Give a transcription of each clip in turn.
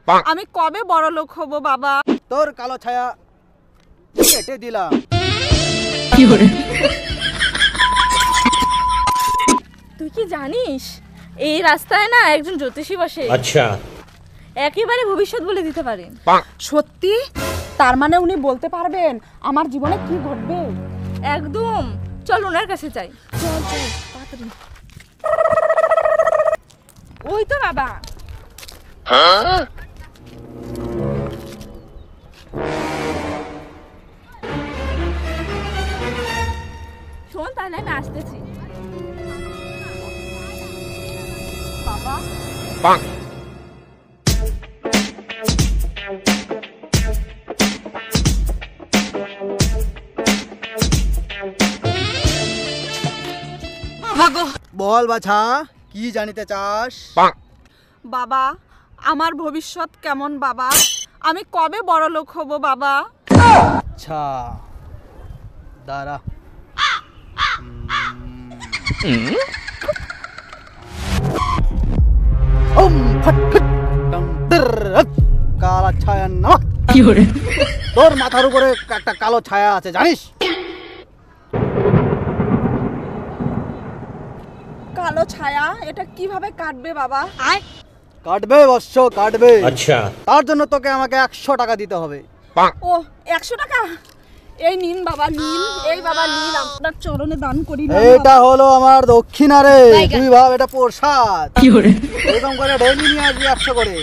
আমি কবে বড় লোক হব বাবা? তোর কালো ছায়া কেটে দিলাম। তুই কি জানিস এই রাস্তায় না একজন জ্যোতিষী বসে? আচ্ছা, একেবারে ভবিষ্যৎ বলে দিতে পারেন। সত্যি? তার মানে উনি বলতে পারবেন আমার জীবনে কি ঘটবে? একদম। চল ওনার কাছে যাই। চল চল তাড়াতাড়ি। ওই তো বাবা। শোন, তাহলে আমি আসতেছি। বাবা বল বাছা, কি জানিতে চাস? বাবা, আমার ভবিষ্যৎ কেমন বাবা? আমি কবে বড় লোক হব বাবা? আচ্ছা দাঁড়া। কালা ছায়া না, তোর মাথার উপরে একটা কালো ছায়া আছে জানিস? কালো ছায়া এটা কিভাবে কাটবে বাবা? কাটবে বৎস, কাটবে। আচ্ছা, তার জন্য তোকে আমাকে 100 টাকা দিতে হবে। ও 100 টাকা? এই নিন বাবা, নিন। এই বাবা নিন, আপনার চরণে দান করি। এটা হলো আমার দক্ষিণা রে, তুই ভাব এটা প্রসাদ। এরকম করে ডেইলি নিয়ে আসবি 100 করে।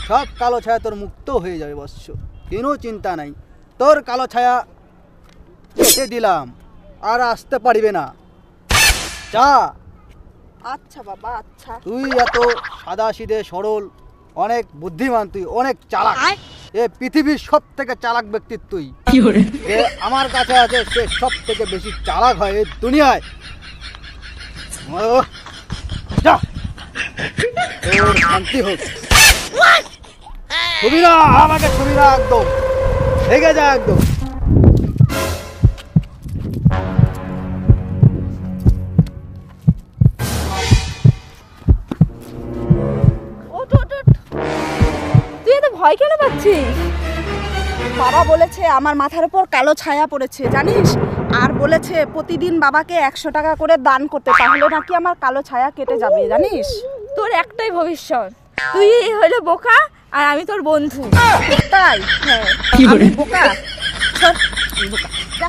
সব কালো ছায়া তোর মুক্ত হয়ে যাবে বৎস, কোনো চিন্তা নাই। তোর কালো ছায়া কেটে দিলাম, আর আসতে পারবে না। যা। আচ্ছা বাবা, আচ্ছা। তুই এত সাদা সিধে সরল, অনেক বুদ্ধিমান, তুই অনেক চালাক। এ পৃথিবীর সব থেকে চালাক ব্যক্তি তুই। যে আমার কাছে আছে সে সব থেকে বেশি চালাক হয় এই দুনিয়ায়। যা, তোর শান্তি হোক। ছবি না, আমাকে ছবি না, একদম ভেগে যা একদম। তুই এত ভয় কেন পাচ্ছিস? বাবা বলেছে আমার মাথার উপর কালো ছায়া পড়েছে জানিস, আর বলেছে প্রতিদিন বাবাকে 100 টাকা করে দান করতে, তাহলে নাকি আমার কালো ছায়া কেটে যাবে জানিস। তোর একটাই ভবিষ্যৎ, তুই হলো বোকা আর আমি তোর বন্ধু। তাই? হ্যাঁ। আমি বোকা? ছোট বোকা। যা।